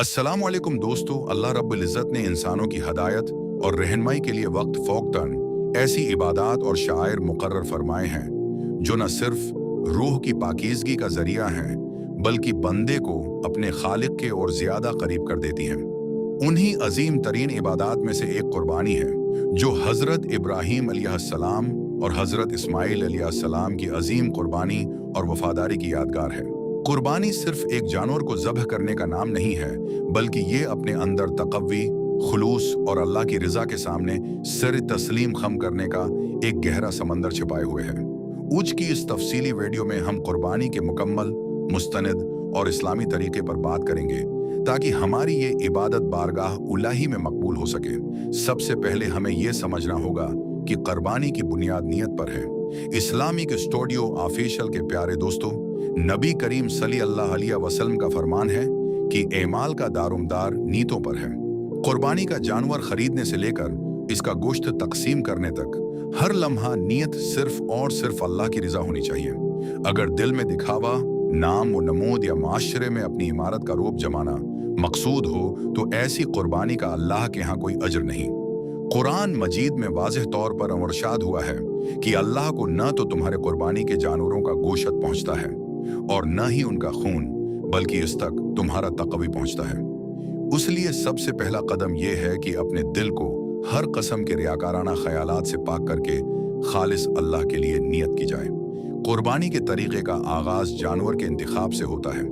अस्सलाम वालेकुम दोस्तों, अल्लाह रब्बुल इज़्ज़त ने इंसानों की हदायत और रहनुमाई के लिए वक्त फ़ौक़तन ऐसी इबादात और शायर मुकर्रर फरमाए हैं जो न सिर्फ रूह की पाकीज़गी का ज़रिया हैं बल्कि बंदे को अपने खालिक के और ज़्यादा करीब कर देती हैं। उन्हीं अजीम तरीन इबादात में से एक कुर्बानी है जो हज़रत इब्राहीम अलैहिस्सलाम और हज़रत इस्माईल अलैहिस्सलाम की अजीम कुर्बानी और वफादारी की यादगार है। कुर्बानी सिर्फ एक जानवर को ज़ब्ह करने का नाम नहीं है, बल्कि ये अपने अंदर तक़व्वी, खुलूस और अल्लाह की रज़ा के सामने सर तस्लीम खम करने का एक गहरा समंदर छिपाए हुए है। उज की इस तफसीली वीडियो में हम कुर्बानी के मुकम्मल, मुस्तनद और इस्लामी तरीके पर बात करेंगे ताकि हमारी ये इबादत बारगाह उलाही में मकबूल हो सके। सबसे पहले हमें ये समझना होगा कि कुर्बानी की बुनियाद नीयत पर है। इस्लामिक स्टूडियो ऑफिशियल के प्यारे दोस्तों, नबी करीम सल्लल्लाहु अलैहि वसल्लम का फरमान है कि एमाल का दारुमदार नीयतों पर है। कुर्बानी का जानवर खरीदने से लेकर इसका गोश्त तकसीम करने तक हर लम्हा नीयत सिर्फ और सिर्फ अल्लाह की रज़ा होनी चाहिए। अगर दिल में दिखावा, नाम व नमूद या माशरे में अपनी इमारत का रोब जमाना मकसूद हो तो ऐसी कुर्बानी का अल्लाह के यहाँ कोई अजर नहीं। कुरान मजीद में वाज़ेह तौर पर इरशाद हुआ है कि अल्लाह को न तो तुम्हारे कुर्बानी के जानवरों का गोश्त पहुँचता है और न ही उनका खून, बल्कि इस तक तुम्हारा तक़वी पहुँचता है। इसलिए सबसे पहला कदम यह है कि अपने दिल को हर कसम के रियाकाराना ख्यालात से पाक करके खालिस अल्लाह के लिए नियत की जाए। कुर्बानी के तरीक़े का आगाज़ जानवर के इंतिखाब से होता है।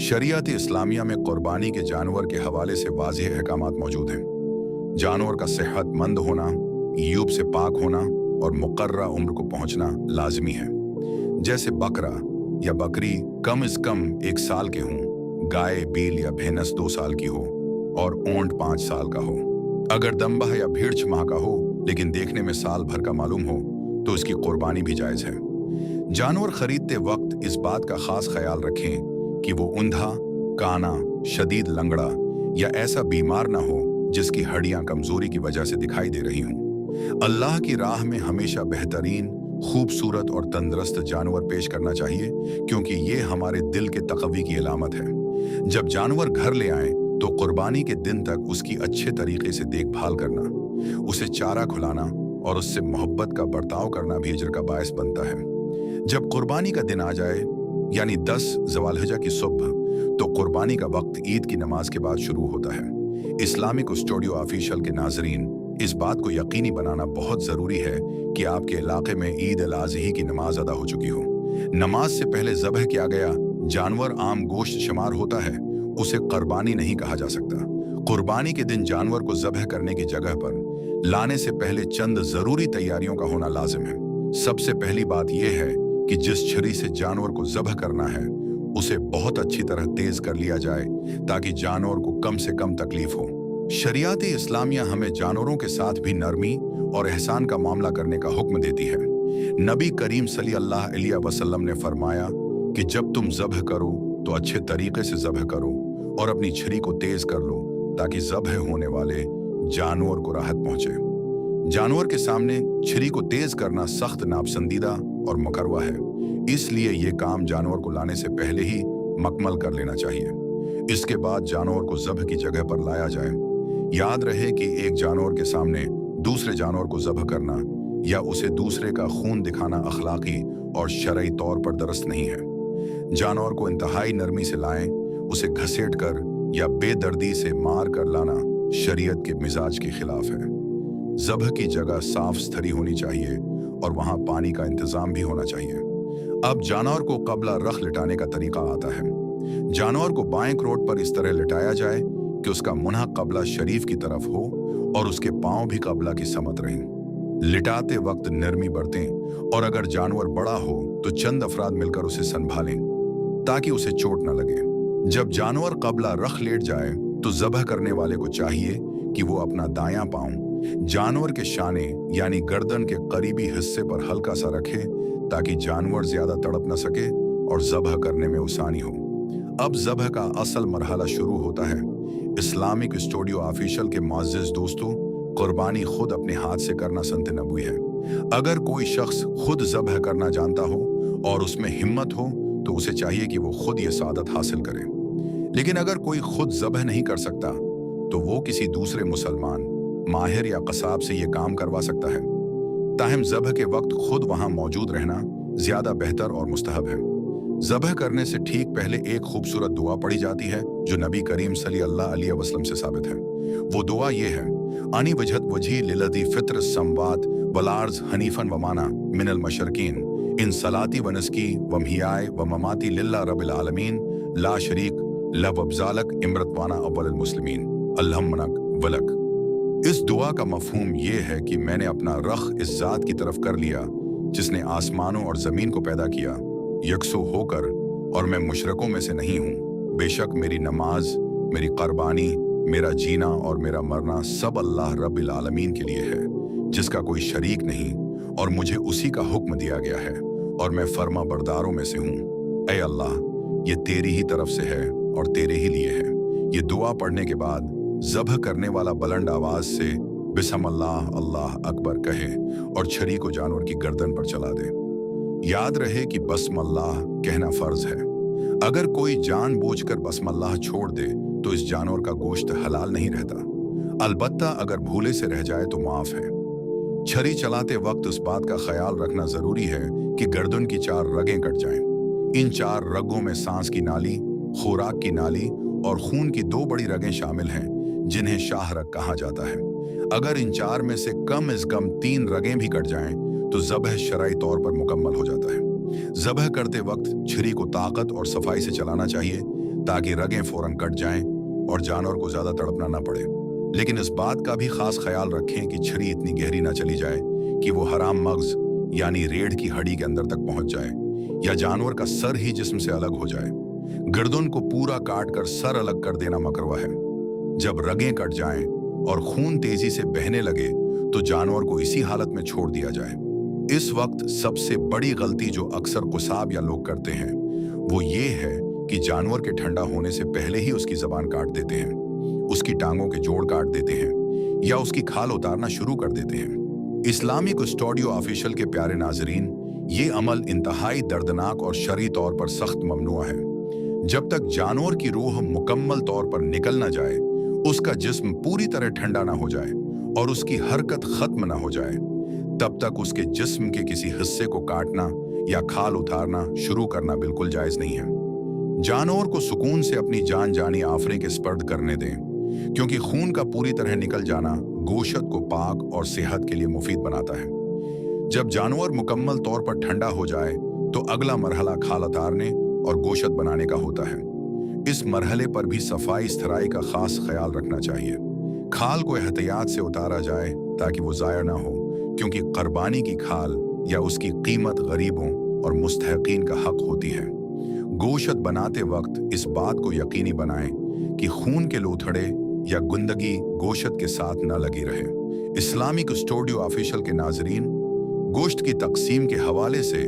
शरीयत इस्लामिया में कुर्बानी के जानवर के हवाले से वाज़ेह अहकामात मौजूद हैं। जानवर का सेहतमंद होना, यूब से पाक होना और मुकर्रा उम्र को पहुँचना लाजमी है। जैसे बकरा या बकरी कम से कम 1 साल के हों, गाय, बील या भैंस 2 साल की हो और ऊंट 5 साल का हो। अगर दम्बा या भेड़ 6 माह का हो लेकिन देखने में साल भर का मालूम हो तो इसकी कुर्बानी भी जायज़ है। जानवर खरीदते वक्त इस बात का खास ख्याल रखें कि वो ऊंधा, काना, शदीद लंगड़ा या ऐसा बीमार ना हो जिसकी हड्डियां कमजोरी की वजह से दिखाई दे रही हों। अल्लाह की राह में हमेशा बेहतरीन, खूबसूरत और तंदुरुस्त जानवर पेश करना चाहिए, क्योंकि ये हमारे दिल के तक़वी की अलामत है। जब जानवर घर ले आएं तो कुर्बानी के दिन तक उसकी अच्छे तरीके से देखभाल करना, उसे चारा खिलाना और उससे मोहब्बत का बर्ताव करना भी अजर का बायस बनता है। जब कुर्बानी का दिन आ जाए, यानी 10 ज़ुल्हिज्जा की सुबह, तो कुर्बानी का वक्त ईद की नमाज के बाद शुरू होता है। इस्लामिक स्टूडियो ऑफिशियल के नाजरीन, इस बात को यकीनी बनाना बहुत ज़रूरी है कि आपके इलाके में ईद अल अज़ही की नमाज अदा हो चुकी हो। नमाज से पहले ज़ब्ह किया गया जानवर आम गोश्त शुमार होता है, उसे कुर्बानी नहीं कहा जा सकता। कुर्बानी के दिन जानवर को ज़ब्ह करने की जगह पर लाने से पहले चंद ज़रूरी तैयारियों का होना लाजिम है। सबसे पहली बात यह है कि जिस छुरी से जानवर को ज़ब्ह करना है उसे बहुत अच्छी तरह तेज कर लिया जाए ताकि जानवर को कम से कम तकलीफ हो। शरीयत इस्लामिया हमें जानवरों के साथ भी नरमी और एहसान का मामला करने का हुक्म देती है। नबी करीम सल्लल्लाहु अलैहि वसल्लम ने फरमाया कि जब तुम ज़ब्ह करो तो अच्छे तरीके से ज़ब्ह करो और अपनी छुरी को तेज कर लो ताकि ज़ब्ह होने वाले जानवर को राहत पहुंचे। जानवर के सामने छुरी को तेज करना सख्त नापसंदीदा और मुकर्रह है, इसलिए ये काम जानवर को लाने से पहले ही मुकम्मल कर लेना चाहिए। इसके बाद जानवर को ज़ब्ह की जगह पर लाया जाए। याद रहे कि एक जानवर के सामने दूसरे जानवर को ज़ब्ह करना या उसे दूसरे का खून दिखाना अखलाकी और शरई तौर पर दुरुस्त नहीं है। जानवर को इंतहाई नरमी से लाएं, उसे घसीट कर या बेदर्दी से मार कर लाना शरीयत के मिजाज के खिलाफ है। ज़ब्ह की जगह साफ सुथरी होनी चाहिए और वहाँ पानी का इंतज़ाम भी होना चाहिए। अब जानवर को कबला रख लिटाने का तरीका आता है। जानवर को बाएं क्रोट पर इस तरह लिटाया जाए कि उसका मुन्हा कबला शरीफ की तरफ हो और उसके पांव भी कबला की समत रहें। लिटाते वक्त नरमी बरतें और अगर जानवर बड़ा हो तो चंद अफराद मिलकर उसे संभालें ताकि उसे चोट न लगे। जब जानवर कबला रख लेट जाए तो ज़ब्ह करने वाले को चाहिए कि वो अपना दायां पांव जानवर के शाने यानी गर्दन के करीबी हिस्से पर हल्का सा रखे ताकि जानवर ज्यादा तड़प न सके और ज़ब्ह करने में आसानी हो। अब ज़ब्ह का असल मरहला शुरू होता है। इस्लामिक स्टूडियो ऑफिशियल के मुअज़्ज़िज़ दोस्तों, कुर्बानी खुद अपने हाथ से करना संत नबवी है। अगर कोई शख्स खुद ज़ब्ह करना जानता हो और उसमें हिम्मत हो तो उसे चाहिए कि वो खुद ये सादत हासिल करे। लेकिन अगर कोई खुद ज़ब्ह नहीं कर सकता तो वो किसी दूसरे मुसलमान माहिर या कसाब से ये काम करवा सकता है। ताहम ज़ब्ह के वक्त खुद वहाँ मौजूद रहना ज़्यादा बेहतर और मुस्तहब है। ज़ब्ह करने से ठीक पहले एक खूबसूरत दुआ पढ़ी जाती है जो नबी करीम सल्लल्लाहु अलैहि वसल्लम से साबित है। वो दुआ ये है, आनी वजहत वजी लिलदी फित्र संवात वलार्ज हनीफन वमाना मिनल मशरकीन इन सलाती वनस्की वमहियाय व ममाती लिल्ला रबिल आलमीन ला शरीक लवब्जालक इमरतवाना अव्वल मुस्लिमीन अल्हम्मनक वलक। इस दुआ का मफहूम ये है कि मैंने अपना रख इस जात की तरफ कर लिया जिसने आसमानों और ज़मीन को पैदा किया यकसो होकर, और मैं मुशरकों में से नहीं हूँ। बेशक मेरी नमाज, मेरी कुर्बानी, मेरा जीना और मेरा मरना सब अल्लाह रब्बिल आलमीन के लिए है जिसका कोई शरीक नहीं, और मुझे उसी का हुक्म दिया गया है और मैं फर्मा बरदारों में से हूँ। ऐ अल्लाह, ये तेरी ही तरफ से है और तेरे ही लिए है। ये दुआ पढ़ने के बाद ज़ब्ह करने वाला बुलंद आवाज से बिस्मिल्लाह अल्लाह अकबर कहे और छरी को जानवर की गर्दन पर चला दे। याद रहे कि बस्मल्लाह कहना फर्ज है। अगर कोई जानबूझकर बस्मल्लाह छोड़ दे तो इस जानवर का गोश्त हलाल नहीं रहता। अलबत्ता अगर भूले से रह जाए तो माफ है। छरी चलाते वक्त उस बात का ख्याल रखना जरूरी है कि गर्दन की 4 रगें कट जाएं। इन 4 रगों में सांस की नाली, खुराक की नाली और खून की 2 बड़ी रगें शामिल हैं जिन्हें शाह रग कहा जाता है। अगर इन 4 में से कम अज कम 3 रगें भी कट जाएं तो ज़ब्ह शरई तौर पर मुकम्मल हो जाता है। ज़ब्ह करते वक्त छुरी को ताकत और सफाई से चलाना चाहिए ताकि रगें फौरन कट जाएं और जानवर को ज़्यादा तड़पना ना पड़े। लेकिन इस बात का भी खास ख्याल रखें कि छुरी इतनी गहरी ना चली जाए कि वो हराम मग्ज यानी रीढ़ की हड्डी के अंदर तक पहुंच जाए या जानवर का सर ही जिस्म से अलग हो जाए। गर्दन को पूरा काट कर सर अलग कर देना मकरूह है। जब रगें कट जाएं और खून तेजी से बहने लगे तो जानवर को इसी हालत में छोड़ दिया जाए। इस वक्त सबसे बड़ी गलती जो अक्सर कुसाब या लोग करते हैं वो ये है कि जानवर के ठंडा होने से पहले ही उसकी जबान काट देते हैं, उसकी टांगों के जोड़ काट देते हैं या उसकी खाल उतारना शुरू कर देते हैं। इस्लामिक स्टूडियो ऑफिशियल के प्यारे नाजरीन, ये अमल इंतहाई दर्दनाक और शरई तौर पर सख्त ममनुआ है। जब तक जानवर की रूह मुकम्मल तौर पर निकल न जाए, उसका जिस्म पूरी तरह ठंडा ना हो जाए और उसकी हरकत खत्म ना हो जाए, तब तक उसके जिस्म के किसी हिस्से को काटना या खाल उतारना शुरू करना बिल्कुल जायज नहीं है। जानवर को सुकून से अपनी जान जानी आफरे के स्पर्द करने दें, क्योंकि खून का पूरी तरह निकल जाना गोशत को पाक और सेहत के लिए मुफीद बनाता है। जब जानवर मुकम्मल तौर पर ठंडा हो जाए तो अगला मरहला खाल उतारने और गोशत बनाने का होता है। इस मरहले पर भी सफाई स्थराई का खास ख्याल रखना चाहिए। खाल को एहतियात से उतारा जाए ताकि वो ज़ाया ना हो, क्योंकि कुर्बानी की खाल या उसकी कीमत गरीबों और मुस्तहकीन का हक होती है। गोशत बनाते वक्त इस बात को यकीनी बनाएं कि खून के लोथड़े या गुंदगी गोशत के साथ न लगी रहे। इस्लामिक स्टूडियो ऑफिशियल के नाजरीन, गोश्त की तकसीम के हवाले से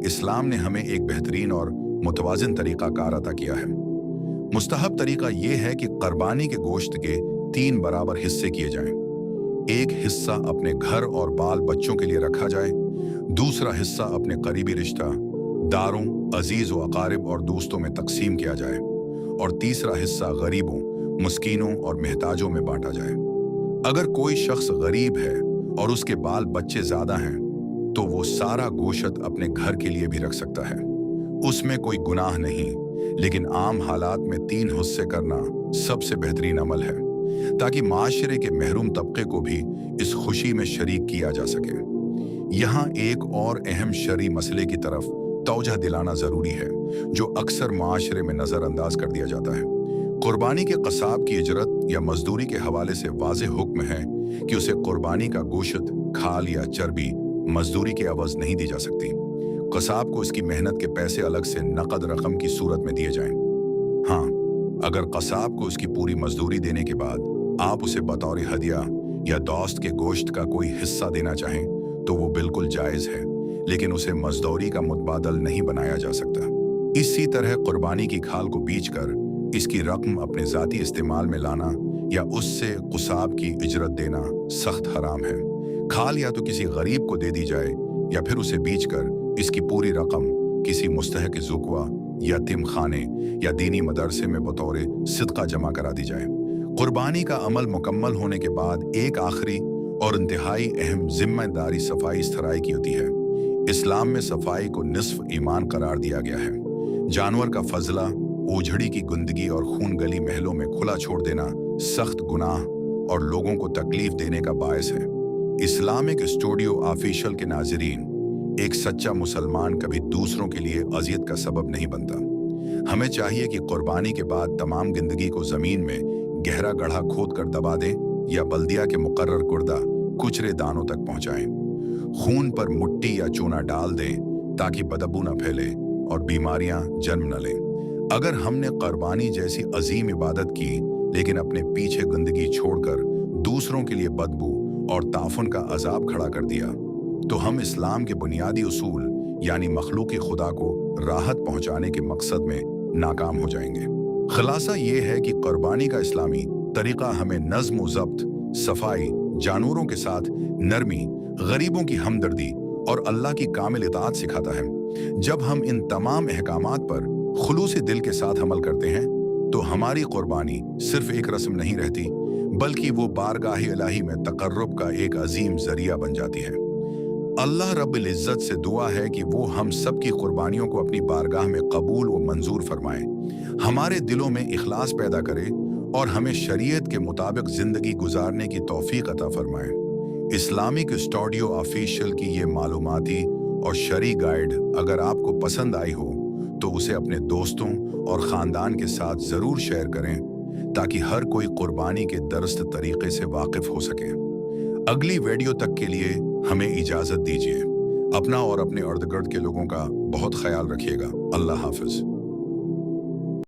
इस्लाम ने हमें एक बेहतरीन और मुतवाज़िन तरीका कार अता किया है। मुस्तहब तरीका यह है कि कुर्बानी के गोश्त के 3 बराबर हिस्से किए जाएं। एक हिस्सा अपने घर और बाल बच्चों के लिए रखा जाए, दूसरा हिस्सा अपने करीबी रिश्ता दारों, अजीज व अकारिब और दोस्तों में तकसीम किया जाए और तीसरा हिस्सा गरीबों, मुस्कीनों और महताजों में बांटा जाए। अगर कोई शख्स गरीब है और उसके बाल बच्चे ज्यादा हैं तो वो सारा गोशत अपने घर के लिए भी रख सकता है, उसमें कोई गुनाह नहीं। लेकिन आम हालात में 3 हिस्से करना सबसे बेहतरीन अमल है ताकि माशरे के महरूम तबके को भी इस खुशी में शरीक किया जा सके। यहाँ एक और अहम शरई मसले की तरफ तवज्जो दिलाना जरूरी है जो अक्सर माशरे में नजरअंदाज कर दिया जाता है। कुर्बानी के कसाब की इजरत या मजदूरी के हवाले से वाज़ेह हुक्म है कि उसे कुर्बानी का गोश्त, खाल या चर्बी मजदूरी के अवज नहीं दी जा सकती। कसाब को इसकी मेहनत के पैसे अलग से नकद रकम की सूरत में दिए जाएं। हाँ, अगर कसाब को उसकी पूरी मजदूरी देने के बाद आप उसे बतौर हदिया या दोस्त के गोश्त का कोई हिस्सा देना चाहें तो वो बिल्कुल जायज़ है, लेकिन उसे मजदूरी का मुतबादल नहीं बनाया जा सकता। इसी तरह कुर्बानी की खाल को बेचकर इसकी रकम अपने ज़ाती इस्तेमाल में लाना या उससे कुसाब की इजरत देना सख्त हराम है। खाल या तो किसी गरीब को दे दी जाए या फिर उसे बेचकर इसकी पूरी रकम किसी मुस्तहक ज़ुकवा यतीम खाने या दीनी मदरसे में बतौर सदका जमा करा दी जाए। कुर्बानी का अमल मुकम्मल होने के बाद एक आखिरी और इंतहाई अहम जिम्मेदारी सफाई इस्तराई की होती है। इस्लाम में सफाई को निस्फ ईमान करार दिया गया है। जानवर का फजला, ओझड़ी की गंदगी और खून गली महलों में खुला छोड़ देना सख्त गुनाह और लोगों को तकलीफ देने का बायस है। इस्लामिक स्टूडियो ऑफिशियल के नाजरीन, एक सच्चा मुसलमान कभी दूसरों के लिए अजियत का सबब नहीं बनता। हमें चाहिए कि कुर्बानी के बाद तमाम गंदगी को जमीन में गहरा गड्ढा खोद कर दबा दें या बल्दिया के मुकर्रर कुर्दा कुचरे दानों तक पहुंचाएं। खून पर मिट्टी या चूना डाल दें ताकि बदबू न फैले और बीमारियां जन्म न लें। अगर हमने कुर्बानी जैसी अजीम इबादत की लेकिन अपने पीछे गंदगी छोड़कर दूसरों के लिए बदबू और ताफुन का अजाब खड़ा कर दिया, तो हम इस्लाम के बुनियादी उसूल यानी मखलूकी खुदा को राहत पहुंचाने के मकसद में नाकाम हो जाएंगे। खुलासा ये है कि कुर्बानी का इस्लामी तरीका हमें नज्म व ज़ब्त, सफाई, जानवरों के साथ नरमी, गरीबों की हमदर्दी और अल्लाह की कामिल इताअत सिखाता है। जब हम इन तमाम अहकामात पर खुलूसी दिल के साथ अमल करते हैं तो हमारी कुर्बानी सिर्फ एक रस्म नहीं रहती, बल्कि वो बारगाह इलाही में तकर्रुब का एक अजीम जरिया बन जाती है। अल्लाह रब्बुल इज़्ज़त से दुआ है कि वो हम सब की कुर्बानियों को अपनी बारगाह में कबूल व मंजूर फरमाए, हमारे दिलों में इखलास पैदा करे और हमें शरीयत के मुताबिक जिंदगी गुजारने की तौफीक अता फरमाए। इस्लामिक स्टूडियो ऑफिशियल की ये मालूमाती और शरई गाइड अगर आपको पसंद आई हो तो उसे अपने दोस्तों और ख़ानदान के साथ ज़रूर शेयर करें ताकि हर कोई कुर्बानी के दुरुस्त तरीके से वाकिफ हो सके। अगली वीडियो तक के लिए हमें इजाज़त दीजिए। अपना और अपने इर्द गिर्द के लोगों का बहुत ख्याल रखिएगा। अल्लाह हाफ़िज़।